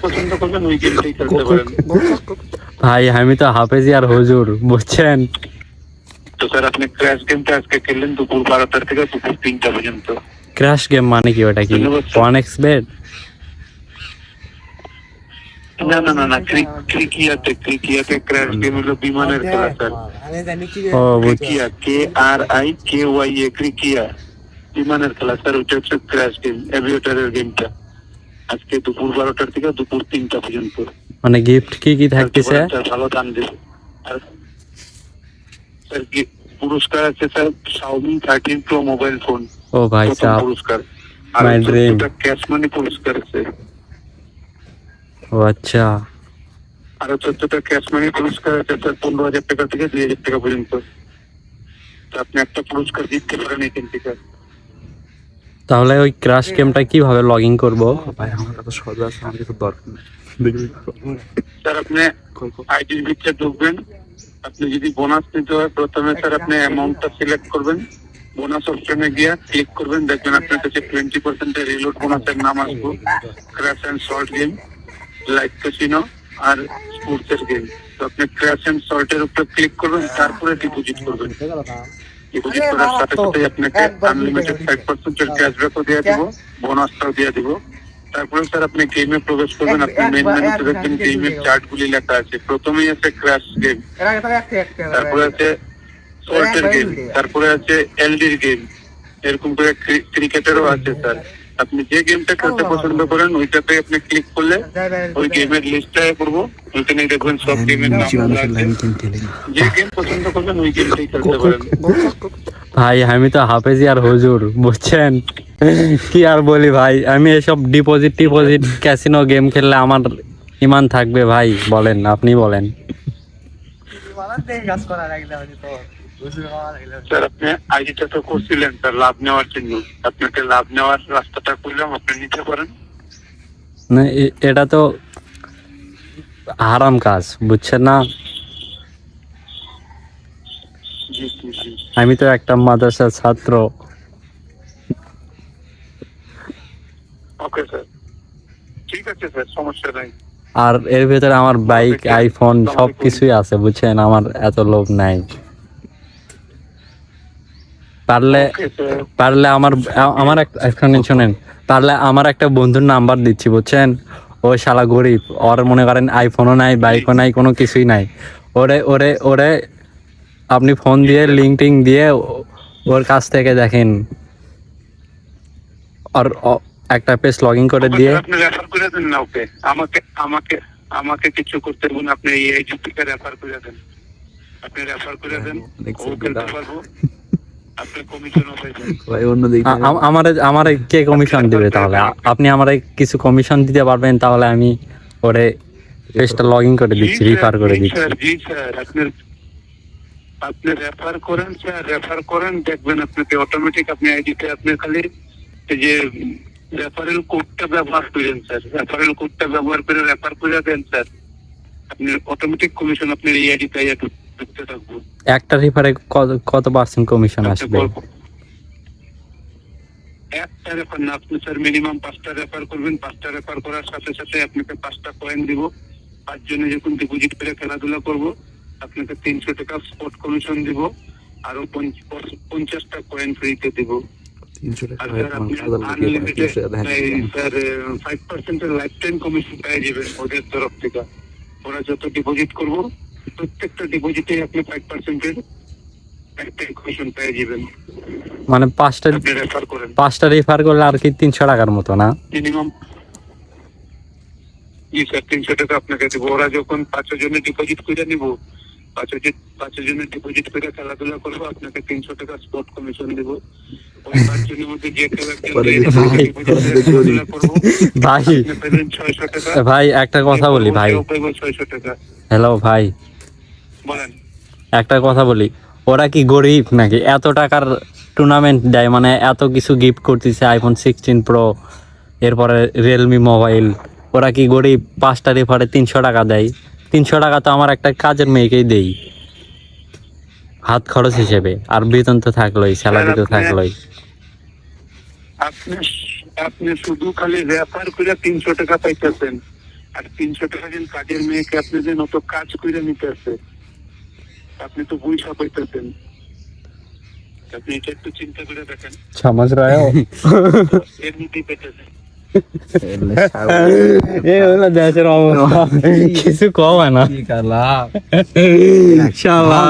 পছন্দ করবেন ওই গেমটাই খেলতে পারেন। ভাই আমি তো হাফেজি আর হুজুর, বুঝছেন? তো স্যার আপনি ক্র্যাশ গেমটা আজকে খেললেন দুপুর 12টা থেকে দুপুর 3টা পর্যন্ত। ক্র্যাশ গেম মানে কি? ওটা কি ধন্যবাদ স্যার। 1x bet? না না না না, ক্রিকিয়াতে ক্র্যাশ গেম হলো বিমানের খেলা স্যার। ও ক্রিকিয়া, KRIKYA, ক্রিকিয়া বিমানের খেলা স্যার। ওইটা হচ্ছে ক্র্যাশ গেম, এভিয়েটরের গেমটা। আজকে দুপুর 12টার থেকে দুপুর 3টা পর্যন্ত। মানে গিফট কি কি থাকতেছে? স্যার ভালো দাম দেবে। আর স্যার পুরস্কার আছে sir Xiaomi 13 Pro mobile phone, ও ভাই প্রথম সাহেব, পুরস্কার। আর মাই ড্রিম। ক্যাশ মানি পুরস্কার আছে। ও আচ্ছা, আর 14টা ক্যাশ মানি পুরস্কার আছে স্যার, 15,000 টাকা থেকে 2,000 টাকা পর্যন্ত। তো আপনি একটা পুরস্কার জিততে পারেন এখান থেকে। তাহলে ওই ক্র্যাশ গেমটা কিভাবে লগ ইন করবো? ভাই আমার এত সহজ আছে, আমার কিছু দরকার নেই। দেখবি স্যার আপনি আইডির ভিতরে ঢুকবেন। আপনি যদি বোনাস নিতে হয় প্রথমে স্যার আপনি অ্যামাউন্টটা সিলেক্ট করবেন। বোনাস অপশনে গিয়ে ক্লিক করবেন, দেখবেন আপনার কাছে 20% রিলোড বোনাসের নাম আসবে। Crash and slot game, live casino আর স্পোর্টস এর গেম। তো আপনি ক্র্যাশ এন্ড সল্ট এর উপরে ক্লিক করবেন, তারপরে ডিপোজিট করবেন। ডিপোজিট করার সাথে সাথে আপনাকে আনলিমিটেড 5% এর ক্যাশব্যাকও দিয়ে দিব, বোনাসটাও দিয়ে দিব। তারপরে স্যার আপনি গেমে প্রবেশ করবেন। আপনি মেইন মেনুতে দেখবেন গেমের চার্টগুলি লেখা আছে। প্রথমেই আছে ক্র্যাশ গেম, তারপরে আছে সল্টের গেম, তারপরে আছে এলডির গেম, এরকম করে ক্রিকেটেরও আছে স্যার। আপনি যে গেমটা খেলতে পছন্দ করেন ওইটাতে আপনি ক্লিক করলে ওই গেমের লিস্টটায় করবো, ওইখানে দেখবেন সব গেমের নাম আছে। যে গেম পছন্দ করবেন ওই গেমটাই খেলতে পারেন। ভাই আমি তো হাফেজি আর হুজুর, বুঝছেন? কি আর বলি ভাই, আমি এসব ডিপোজিট ক্যাসিনো গেম খেললে আমার ইমান থাকবে ভাই? বলেন, আপনি বলেন। স্যার আপনি আইডিটা তো করছিলেন স্যার লাভ নেওয়ার জন্য, আপনাকে লাভ নেওয়ার রাস্তাটা করলাম, আপনি নিতে পারেন। না এটা তো হারাম কাজ, বুঝছেন না? জি জি জি। আমি তো একটা মাদ্রাসার ছাত্র। ওকে স্যার, ঠিক আছে স্যার, সমস্যা নাই। আর এর ভেতরে আমার বাইক, আইফোন সব কিছুই আছে, বুঝছেন? আমার এত লোভ নাই। পারলে ওকে স্যার। পারলে আমার আমার একখানে শোনেন, পারলে আমার একটা বন্ধুর নাম্বার দিচ্ছি, বুঝছেন? ও শালা গরিব, ওর মনে করেন আইফোনও নাই, বাইকও নাই, কোনো কিছুই নাই। ওরে ওরে ওরে আপনি ফোন দিয়ে লিঙ্ক দিয়ে ওর কাছ থেকে দেখেন, আর একটা পেজ লগ ইন করে দিয়ে। আপনি রেফার করে দেন না ওকে, আমাকে আমাকে আমাকে কিছু করতে হবে না, আপনি এই এজেন্টকে রেফার করে দেন। আপনি রেফার করে দেন, ও খেলতে পারবো, আপনি কমিশনও পাইবেন। ভাই অন্য দিক আমারে কে কমিশন দিবে? তাহলে আপনি আমারে কিছু কমিশন দিতে পারবেন? তাহলে আমি ওরে পেজটা লগ ইন করে দিচ্ছি, রিফার করে দিচ্ছি। জি স্যার, আপনি রেফার করেন স্যার, রেফার করেন, দেখবেন আপনাকে অটোমেটিক আপনি আইডিতে আপনি খালি এই যে রেফারেল কোডটা ব্যবহার করেন স্যার, রেফারেল কোডটা ব্যবহার করে রেফার করে দেন স্যার, আপনি অটোমেটিক কমিশন আপনার এই আইডিতে ঢুকতে থাকবো। একটা রিফারে কত পার্সেন্ট কমিশন আসবে? একটা রেফার না, আপনি স্যার মিনিমাম 5টা রেফার করবেন। 5টা রেফার করার সাথে সাথে আপনাকে 5টা কয়েন দিব। 5 জনে যখন ডিপোজিট করে খেলাধুলা করবো আপনাকে 300 টাকা স্পট কমিশন দিব, আরো 50টা কয়েন ফ্রিতে দিব। 300 টাকা আর ভাই স্যার আমার আপনি খাওয়া দাওয়া আনলিমিটেড দেখেন। স্যার 5% এর লাইফ টাইম কমিশন পেয়ে যাবেন ওদের তরফ থেকে। ওরা যত ডিপোজিট করবো প্রত্যেকটা ডিপোজিটে আপনি 5% এর একটা কমিশন পেয়ে যাবেন। মানে পাঁচটা আপনি রেফার করেন, রিফার করলে আর কি 300 টাকার মতো না? মিনিমাম জি স্যার 300 টাকা আপনাকে দেবো। ওরা যখন 5 জনের ডিপোজিট করে নিব, 5 জনের ডিপোজিট করে খেলাধুলা করবো, আপনাকে 300 টাকা স্পট কমিশন দেবো। ওই 5 জনের মধ্যে যে কেউ একজন খেলাধুলা করবো, ভাই আপনি পেলেন 600 টাকা। ভাই একটা কথা বলি ভাই, 600 টাকা। হ্যালো ভাই, বলেন। একটা কথা বলি, ওরা কি গরিব নাকি এত টাকার টুর্নামেন্ট দেয়? মানে এত কিছু গিফট করতেছে, আইফোন 16 প্রো, এরপরে রিয়েলমি মোবাইল। ওরা কি গরিব? 5টা রেফারে 300 টাকা দেয়। 300 টাকা তো আমার একটা কাজের মেয়েকেই দেই হাত খরচ হিসেবে, আর বেতন তো থাকলোই, স্যালারি তো থাকলোই। আপনি আপনি শুধু খালি রেফার করে 300 টাকা পাইতেছেন, আর 300 টাকা দিন কাজের মেয়েকে আপনি যে নত কাজ করে নিতে আছে, আপনি তো বুঝা পাইতেছেন। আপনি এটা একটু চিন্তা করে দেখেন, समझ रहे हो এমনিতেই পেতেছেন। এ হলো দেশের অবস্থা কিছু কম হয় না কি কালা শালা